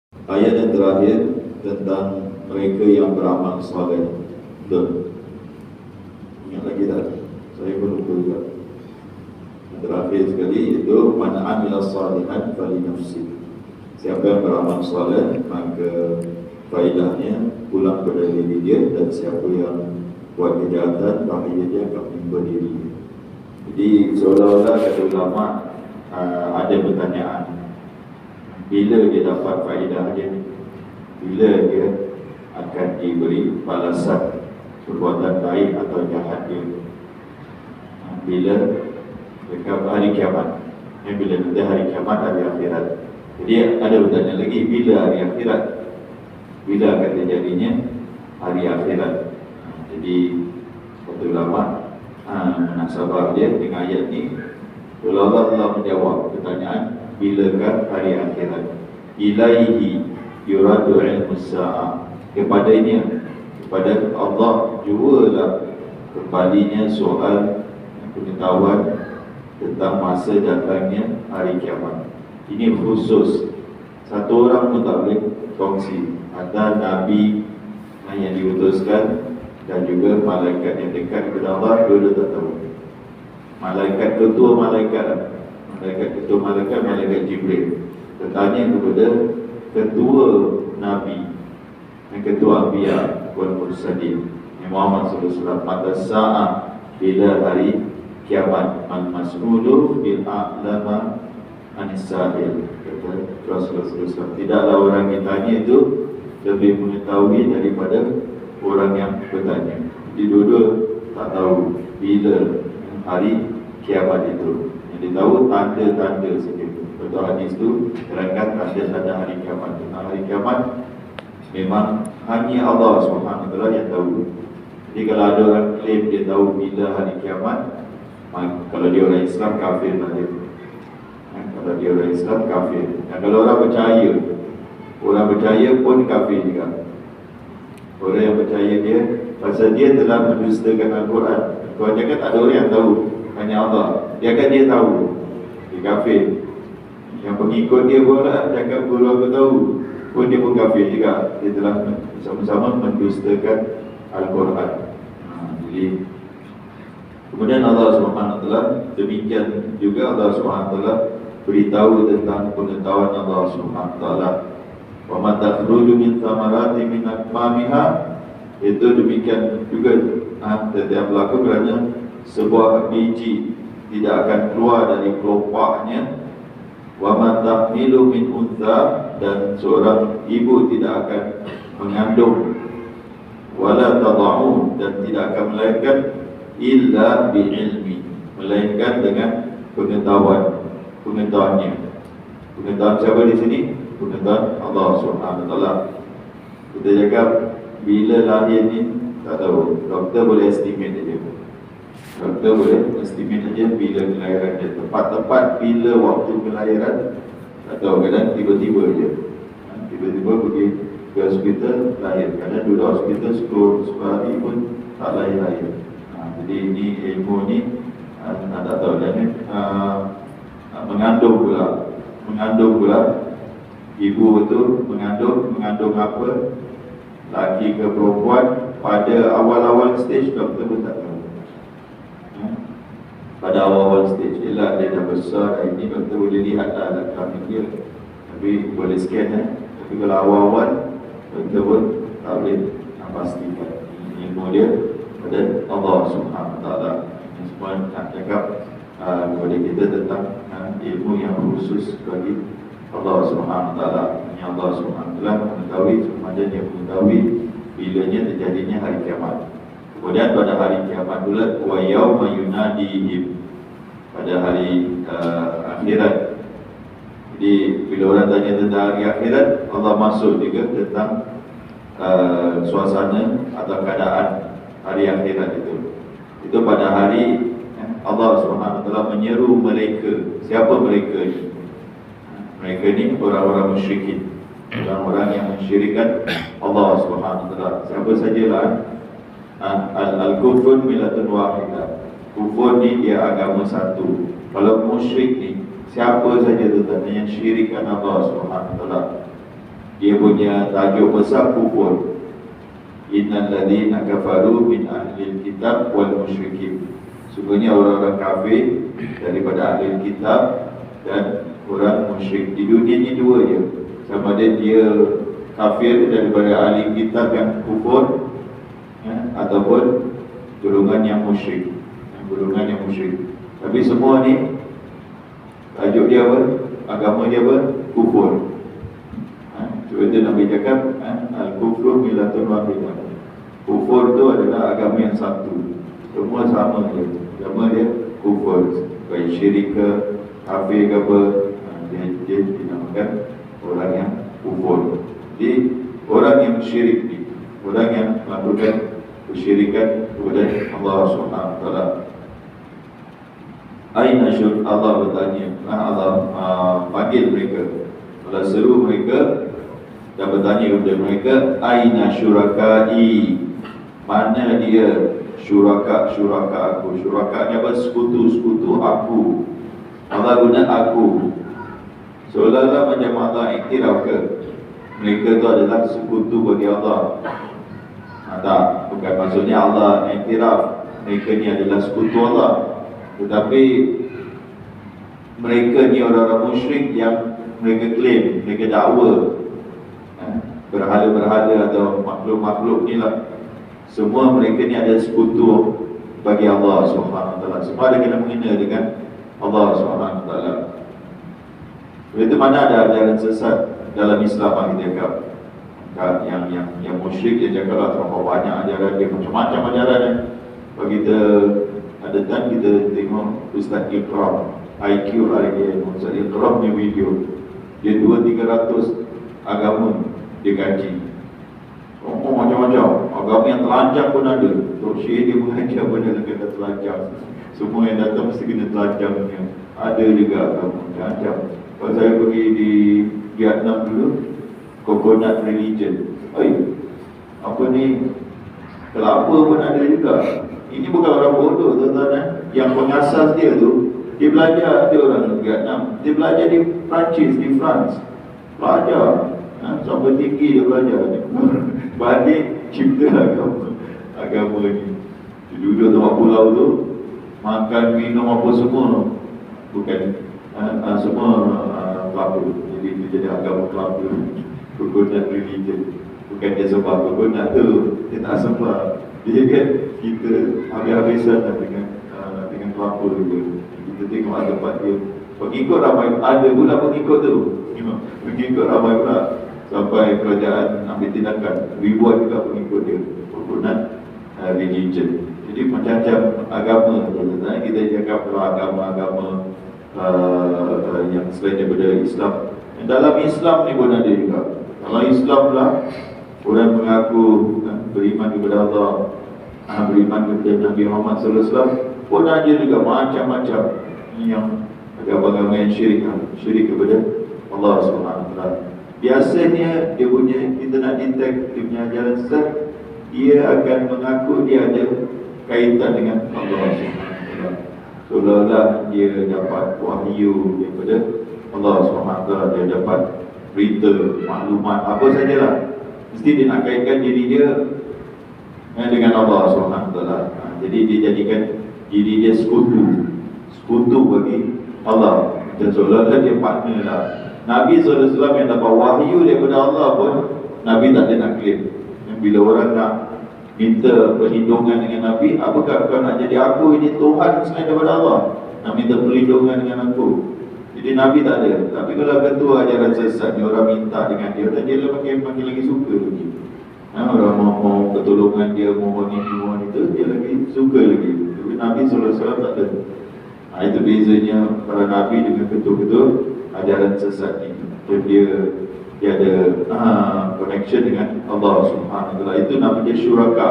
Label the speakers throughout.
Speaker 1: Ayat yang terakhir tentang mereka yang beramal soleh. Betul? Ingat lagi tak? Saya pun lupa juga. Yang terakhir sekali itu man amila salihan fali nafsi. Siapa yang beramal soleh maka faedahnya pulang pada diri dia, dan siapa yang buat kejahatan bahaya dia akan menimpa diri. Jadi seolah-olah kata ulama ada pertanyaan, bila dia dapat faedah dia, bila dia akan diberi balasan perbuatan baik atau jahat dia, bila dekat hari kiamat. Bila nanti hari kiamat, hari akhirat. Jadi ada pertanyaan lagi, bila hari akhirat, bila akan terjadinya hari akhirat. Jadi kata ulama munasabah dia dengan ayat ni, Allah telah menjawab pertanyaan bilakah hari akhirat. Ilaihi yuradu ilmu sa'ah, kepadanya, kepada Allah jugalah kembalinya soal pengetahuan tentang masa datangnya hari kiamat. Ini khusus, satu orang pun tak boleh kongsi, antara Nabi yang diutuskan dan juga malaikat yang dekat kepada Allah, dua-dua tak tahu. Malaikat ketua malaikat, malaikat Jibril bertanya kepada ketua Nabi dan ketua Anbiya wal Mursalin Muhammad sallallahu alaihi wasallam, pada saat bila hari kiamat, al-mas'ulu bil a'lama anis-sa'il. Kata Rasulullah sallallahu alaihi wasallam, tidaklah orang yang tanya itu lebih mengetahui daripada orang yang bertanya. Jadi dua-dua tak tahu bila hari kiamat itu. Yang dia tahu tanda-tanda saja. Betul, hadis itu terangkan tanda-tanda hari kiamat. Tentang hari kiamat memang hanya Allah SWT yang tahu. Jadi kalau ada orang klaim dia tahu bila hari kiamat, kalau dia orang Islam, kafir lah dia. Kalau dia orang Islam, kafir. Dan kalau orang percaya pun kafir juga. Orang yang percaya dia, pasal dia telah mendustakan Al-Quran. Tuhan cakap tak ada orang yang tahu, hanya Allah. Dia kan dia tahu, dia kafir. Yang pengikut dia pula cakap guru aku tahu, pun dia pun kafir juga. Dia telah sama-sama mendustakan Al-Quran. Jadi kemudian Allah SWT, demikian juga Allah SWT beritahu tentang pengetahuan Allah SWT. Wa ma takhruju min thamarati min akmamiha, itu demikian juga setiap berlaku kerana sebuah biji tidak akan keluar dari kelompaknya. Wa ma tahmilu min untha, dan seorang ibu tidak akan mengandung. Wala tada'u, dan tidak akan melahirkan illa bi'ilmi, melainkan dengan pengetahuannya. Pengetahuan siapa di sini? Pengetahuan Allah SWT. Kita cakap bila lahir ni tak tahu. Doktor boleh estimate saja. Doktor boleh estimate saja bila kelahiran dia. Tepat-tepat bila waktu kelahiran tak tahu. Kadang tiba-tiba je, tiba-tiba pergi ke hospital, lahir. Kadang duduk hospital 10 hari pun tak lahir-lahir. Jadi ini ilmu ni tak tahu. Dan mengandung pula. Ibu itu mengandung apa, laki ke perempuan, pada awal-awal stage doktor pun tak tahu. Pada awal-awal stage, ialah dia dah besar, ini doktor boleh lihat lah kami dia, tapi boleh scan tapi kalau awal-awal doktor pun tak boleh pastikan. Ilmu dia pada Allah SWT. Semua nak cakap kepada kita tentang ilmu yang khusus bagi Allah SWT. Yang Allah SWT mengetahui, semasa dia mengetahui bilanya terjadinya hari kiamat. Kemudian pada hari kiamat pula, wa yauma yunadihim, pada hari akhirat. Jadi bila orang tanya tentang hari akhirat, Allah masuk juga tentang suasana atau keadaan hari akhirat itu. Itu pada hari Allah SWT menyeru mereka. Siapa mereka ni? Mereka ni orang-orang musyrikin, orang-orang yang mensyirikkan Allah SWT. Siapa sajalah. Al-kufur milatun wahidah. Kufur ni dia agama satu. Kalau musyrik ni, siapa saja tu tanda yang syirikkan Allah SWT. Dia punya tajuk besar kufur. Innal ladzina kafaru min ahlil kitab wal musyrikin. Sungguhnya orang-orang kafir daripada ahlil kitab dan orang musyrik. Di dunia ni dua je. Sama ada dia kafir daripada ahli kitab yang kufur, ataupun golongan yang musyrik. Golongan yang musyrik. Tapi semua ni tajuk dia apa? Agama dia apa? Kufur. Sebab itu Nabi cakap al-kufru millatun wahidah. Kufur tu adalah agama yang satu. Semua sama je. Agama dia kufur. Baik syirik ke, kafir ke apa, dia dinamakan orang yang kufur. Jadi orang yang syirik ni, orang yang melakukan kesyirikan kepada Allah SWT. Aina syur, Allah bertanya, Allah panggil mereka, Allah seru mereka dan bertanya kepada mereka, aina syurakai, mana dia syuraka aku. Syuraka ni apa? Sekutu aku. Allah guna aku, seolah-olah macam Allah iktiraf ke mereka tu adalah sekutu bagi Allah. Tak, bukan maksudnya Allah iktiraf mereka ni adalah sekutu Allah, tetapi mereka ni orang-orang musyrik yang mereka klaim, mereka dakwa berhala-berhala atau makhluk-makhluk ni lah, semua mereka ni ada sekutu bagi Allah SWT. Semua ada kena menghina dengan Allah SWT. Itu mana ada ajaran sesat dalam Islam kita cakap. Yang musyrik dia cakap lah terlalu banyak ajaran dia, macam-macam ajaran dia. Kalau kita ada time kita tengok Ustaz Ikram, Ustaz Ikram ni video, dia 200-300 agama dia kaji. Macam-macam agama yang telanjang pun ada. Tok Syekh dia mengajar benda yang kena telanjang. Semua yang datang mesti kena telanjangnya. Ada juga agama macam-macam. Kalau saya pergi di Vietnam dulu, coconut religion. Apa ni? Kelapa pun ada juga. Ini bukan orang bodoh tuan-tuan. Yang pengasas dia tu, dia belajar, dia orang Vietnam, dia belajar di Perancis, di France. Belajar sampai tinggi dia belajar. Balik cipta agama ni. Dia duduk tempat pulau tu, makan, minum apa semua, bukan semua kelapa. Jadi dia jadi agama kelapa, coconut religion. Bukan dia sembah coconut tu, dia tak sembah. Dia kan kita habis-habisan dengan kelapa juga. Kita tengok tempat dia, pengikut ramai, ada pula pengikut tu, pengikut ramai pula. Sampai kerajaan ambil tindakan, ribuan juga pengikut dia, coconut religion. Jadi macam-macam agama. Kita cakap agama-agama yang selain daripada Islam. Dalam Islam ni pun ada juga. Kalau Islam lah, orang mengaku beriman kepada Allah, beriman kepada Nabi Muhammad SAW, pun ada juga macam-macam yang agama-agama yang syirik kepada Allah SWT. Biasanya dia punya, kita nak detect dia punya ajaran sesat, dia akan mengaku dia ada kaitan dengan Allah SWT. Seolah-olah dia dapat wahyu daripada Allah SWT, dia dapat berita, maklumat, apa sajalah. Mesti dia nak kaitkan diri dia dengan Allah SWT. Jadi dia jadikan diri dia sekutu bagi Allah. Dan seolah-olah dia partner lah. Nabi SAW yang dapat wahyu daripada Allah pun, Nabi tak ada nak klaim. Bila orang nak minta perlindungan dengan Nabi, apakah kau nak jadi aku ini Tuhan selain daripada Allah? Nak minta perlindungan dengan aku? Jadi Nabi tak ada. Tapi kalau ketua ajaran sesat ni, orang minta dengan dia, dan dia makin lagi suka lagi. Orang mau pertolongan dia, mohon ini, mohon itu, dia lagi suka lagi. Tapi Nabi SAW tak ada. Itu bezanya para Nabi dengan ketua-ketua ajaran sesat ni. Dia ada connection dengan Allah SWT. Itu namanya syuraka.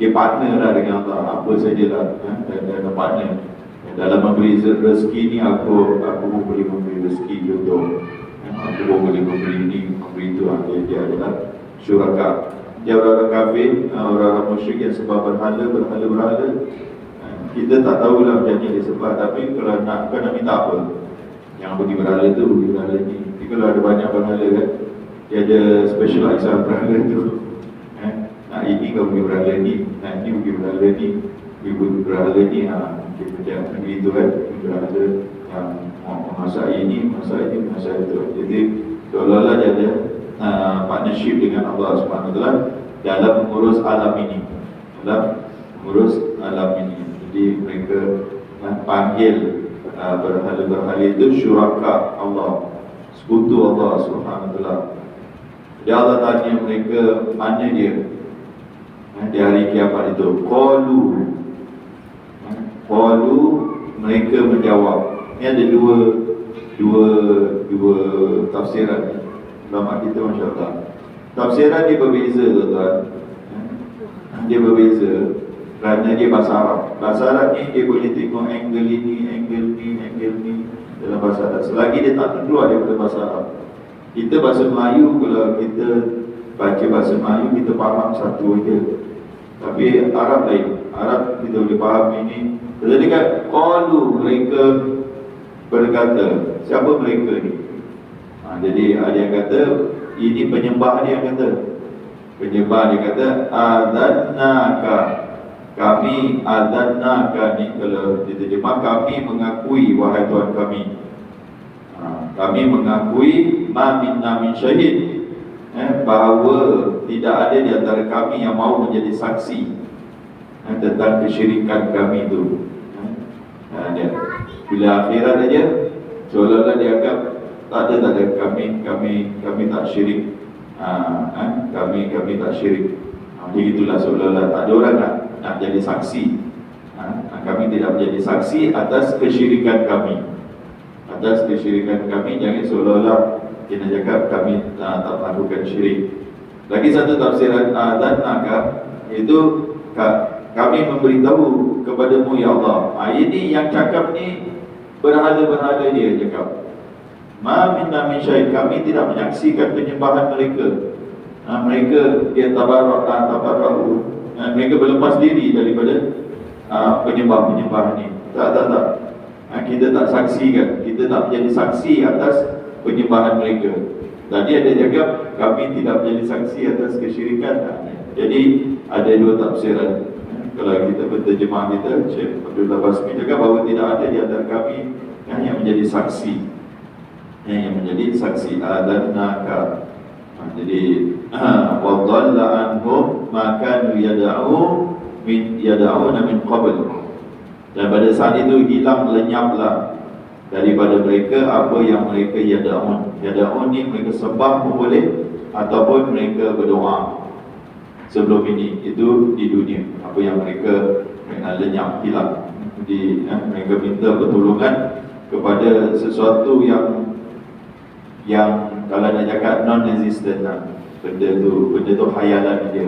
Speaker 1: Dia partner lah dengan Allah, apa sajalah, dan partner. Dalam memberi rezeki ni, aku pun boleh memberi rezeki contoh. Aku pun boleh memberi ini, memberi itu. Dia adalah syuraka. Dia orang-orang kafir, orang-orang musyrik yang sembah berhala. Kita tak tahulah macam ni dia sembah. Tapi kalau nak minta apa, yang pergi berhala tu, pergi berhala ni. Jadi kalau ada banyak berhala kan, dia ada special exam berhala tu. Nah ini kau pergi berhala ni, nah ini pergi berhala ni, ibu berhala ni, mungkin macam begitu kan, berhala yang masak ini, masak itu. Jadi seolah-olah dia ada partnership dengan Allah SWT dalam mengurus alam ini, Jadi mereka panggil berhala-berhala itu syuraka Allah, sekutu Allah SWT. Jadi Allah tanya mereka, mana dia di hari kiamat itu? Qalu, mereka menjawab. Ini ada dua tafsiran ulama kita, Masya Allah. Tafsiran dia berbeza, tuan-tuan. Dia berbeza kerana dia bahasa Arab. Bahasa Arab ni dia boleh tengok angle ni dalam bahasa Arab. Selagi dia tak keluar daripada bahasa Arab. Kita bahasa Melayu, kalau kita baca bahasa Melayu, kita faham satu je. Tapi Arab lain. Arab kita boleh faham ini. Jadi kan, qalu, mereka berkata. Siapa mereka ni? Jadi ada yang kata, ini penyembah dia yang kata. Penyembah dia kata, adannaka. Kami adannaka ni, kalau diterjemah, kami mengakui, wahai Tuhan kami. Kami mengakui ma minna min syahid, bahawa tidak ada di antara kami yang mau menjadi saksi tentang kesyirikan kami itu. Bila akhirat aja seolah-olah dianggap tak ada kami tak syirik. Kami tak syirik. Begitulah seolah-olah tak ada orang nak jadi saksi. Kami tidak menjadi saksi atas kesyirikan kami. Jangan seolah-olah kita cakap kami tak melakukan syirik. Lagi satu tafsiran adannaka, itu kami memberitahu kepadamu ya Allah. Ini yang cakap ni berhala-berhala dia cakap. Ma minna min syai, kami tidak menyaksikan penyembahan mereka. Mereka dia tabarrak. Mereka berlepas diri daripada penyembah-penyembah ni. Tak. Kita tak saksikan, kita tak menjadi saksi atas penyembahan mereka. Tadi ada cakap kami tidak menjadi saksi atas kesyirikan. Jadi ada dua tafsiran. Kalau kita berterjemah kita, Syekh Abdullah Basmi cakap bahawa tidak ada di antara kami yang menjadi saksi. Yang menjadi saksi adannaka. Jadi wa dhalla anhum ma kanu yad'una min qabl. Dan pada saat itu hilang lenyaplah daripada mereka apa yang mereka yad'un. Yad'un ni mereka sembah pun boleh, ataupun mereka berdoa sebelum ini. Itu di dunia. Apa yang mereka lenyap, hilang. Jadi mereka minta pertolongan kepada sesuatu yang kalau nak cakap non-existent lah. Benda tu hayalan dia.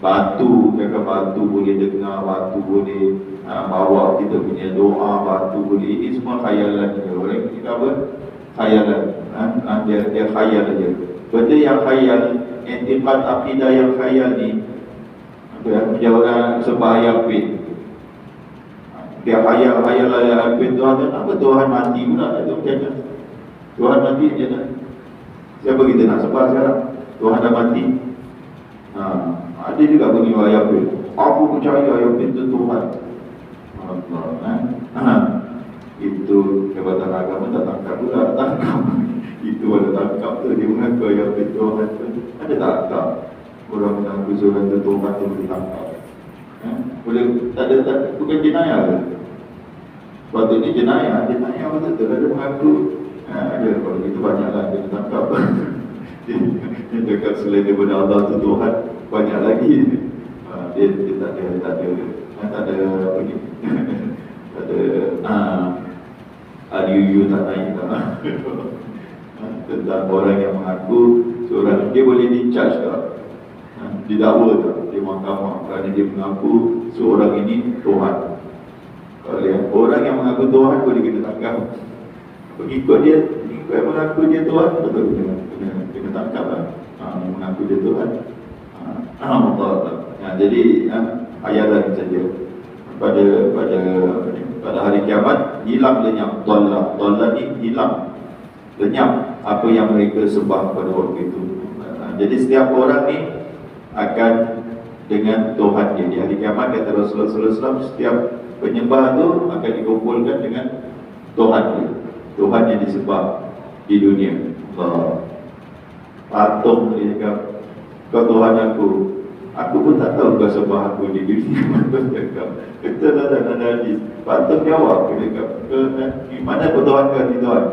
Speaker 1: Batu, cakap batu boleh dengar, batu boleh bawa kita punya doa, batu boleh. Ini semua khayalan dia. Orang kita apa? Khayalan. Dia khayal dia. Benda yang khayal, intiqad akidah yang khayal ni, macam orang sembah Yapin. Dia khayal Yapin, Tuhan tu apa? Tuhan mati pula. Itu macam mana? Tuhan mati macam mana? Siapa kita nak sembah sekarang? Tuhan dah mati. Ada juga bunyi Yapin. Aku percaya Yapin itu Tuhan. Itu Jabatan Agama tak tangkap pula. Itu ada tangkap tu. Dia mengaku Yapin Tuhan tu. Ada tangkap. Orang mengaku seorang tu Tuhan tu boleh tangkap. Boleh, tak ada, bukan jenayah ke? Sepatutnya jenayah betul-betul ada mengaku. Ada, kalau kita banyaklah dia tangkap. Dia cakap selain daripada Allah tu Tuhan, banyak lagi. Dia tak ada apa ni. Tak ada you tak naik tak. Tentang orang yang mengaku seorang, dia boleh di-charge tak? Didakwa tak? Di mahkamah kerana dia mengaku seorang ini Tuhan. Kalau orang yang mengaku Tuhan boleh kita tangkap. Pengikut dia yang mengaku dia Tuhan, betul kena tangkap lah. Mengaku dia Tuhan. Jadi hayalan saja. Pada hari kiamat hilang lenyap. Dhalla ni hilang lenyap apa yang mereka sembah pada waktu itu. Jadi setiap orang ni akan dengan Tuhan dia. Di hari kiamat kata Rasulullah SAW, setiap penyembah tu akan dikumpulkan dengan Tuhan dia, Tuhan yang disembah di dunia. Patung dia cakap, kau Tuhan aku pun tak tahu kau sembah aku di dunia. Kita dah ada hadis, patung jawab, dia cakap, mana kau Tuhan kau ni Tuhan?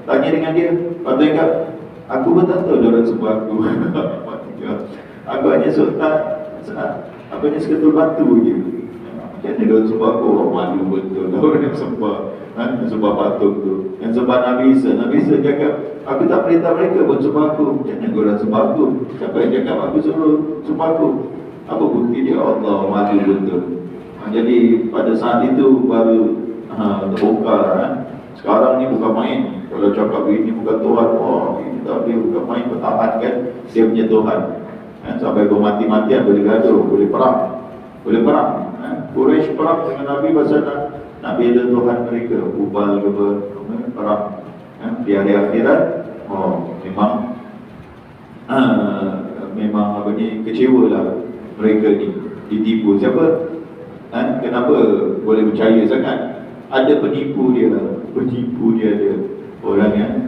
Speaker 1: Tanya dengan dia, patung cakap, aku pun tak tahu dia orang sembah aku. Aku hanya aku hanya seketul batu je. Macam mana dia sembah aku? Orang malu betul lah orang yang sembah sembah patung tu. Yang sembah Nabi Isa cakap, aku tak perintah mereka pun sembah aku. Macam mana korang sembah aku? Siapa yang cakap aku suruh sembah aku? Apa bukti dia? Allah, malu betul. Jadi pada saat itu baru terbongkar. Sekarang ni bukan main. Kalau cakap ini bukan Tuhan, dia bukan main, pertahankan dia punya Tuhan. Sampai bermati-matian, boleh gaduh, boleh perang. Quraisy perang dengan Nabi pasal nak bela Tuhan mereka, Hubal ke perang. Di hari akhirat, memang apa ni, kecewa lah mereka ni, ditipu. Siapa? Kenapa boleh percaya sangat? Ada penipu dia lah, ada orang yang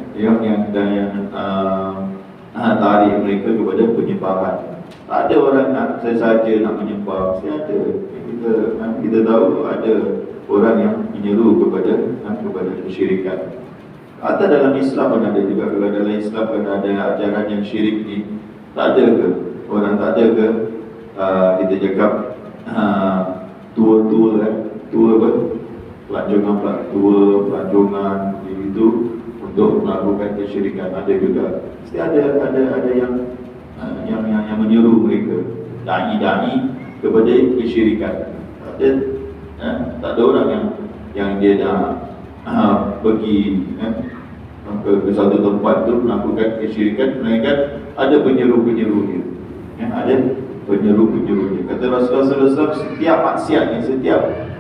Speaker 1: tarik mereka kepada penyembahan. Tak ada orang nak saja nak menyembah, mesti ada. Kita tahu ada orang yang menyeru kepada kesyirikan. Atau dalam Islam pun ada juga. Kalau dalam Islam kan ada ajaran yang syirik ni, tak ada ke? Orang tak ada ke? Kita cakap tua apa? Pelancongan itu untuk melakukan kesyirikan, ada juga. Mesti ada yang menyeru mereka, dai kepada kesyirikan. Tak ada orang yang dia nak pergi ke satu tempat tu melakukan kesyirikan, melainkan ada penyeru-penyeru dia. Ada penyeru-penyeru dia. Kata Rasulullah SAW, setiap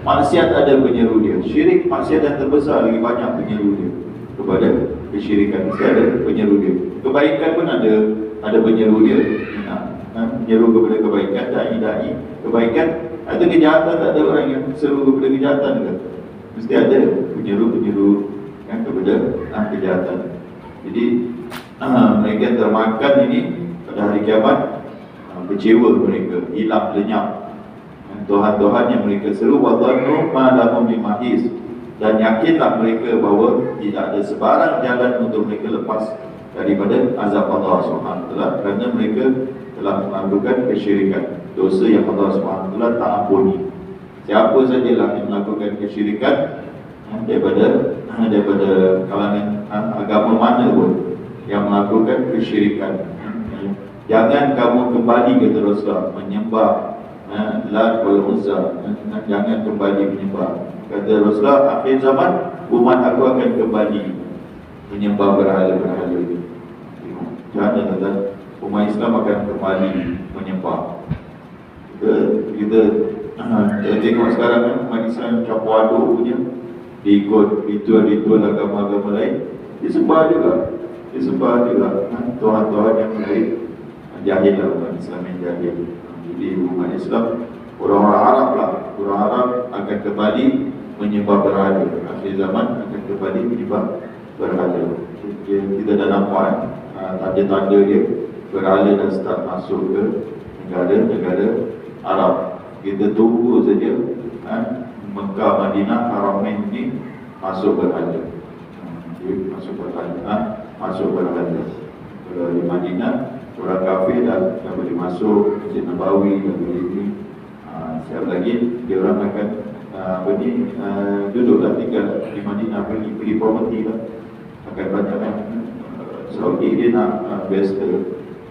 Speaker 1: maksiat ada penyeru dia. Syirik, maksiat yang terbesar, lagi banyak penyeru dia kepada kesyirikan. Mesti ada penyeru dia. Kebaikan pun ada penyeru dia. Menyeru kepada kebaikan, dai kebaikan. Ada kejahatan, tak ada orang yang seru kepada kejahatan ke? Mesti ada penyeru kepada kejahatan. Jadi mereka termakan ini pada hari kiamat. Kecewa mereka, hilang lenyap Tuhan-Tuhan yang mereka seru. Wa dhannu ma lahum min mahis, dan yakinlah mereka bahawa tidak ada sebarang jalan untuk mereka lepas daripada azab Allah SWT, kerana mereka telah melakukan kesyirikan, dosa yang Allah SWT tak ampuni. Siapa sajalah yang melakukan kesyirikan, daripada kalangan agama mana pun yang melakukan kesyirikan, jangan kamu kembali, kata Rasulullah, menyembah Lat wal Uzza. Jangan kembali menyembah. Kata Rasulullah, akhir zaman umat aku akan kembali menyembah berhala-berhala. Jangan kata umat Islam akan kembali menyembah. Kita tengok sekarang kan, umat Islam campur aduk punya, diikut ritual agama-agama lain, disembah juga Tuhan-Tuhan yang lain. Jahil lah umat Islam yang jahil. Jadi umat Islam, orang-orang Arab akan kembali menyembah berhala. Akhir zaman akan kembali menyembah berhala. Kita dah nampak tanda-tanda dia, berhala dah start masuk ke negara-negara Arab. Kita tunggu saja Mekah, Madinah, Haramain ni masuk berhala. Masuk berhala. Kalau di Madinah, orang kafir dah boleh masuk, Masjid Nabawi dah boleh ini. Siap lagi dia orang akan duduklah, tinggal di Madinah, beli property lah. Akan banyak Saudi dia nak best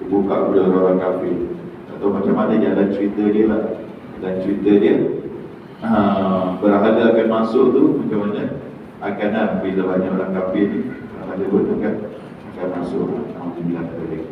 Speaker 1: buka kepada orang kafir. Atau macam mana jalan cerita dia lah. Jalan cerita dia berhala akan masuk tu macam mana akan bila banyak orang kafir ni, berhala pun akan masuk. Alhamdulillah.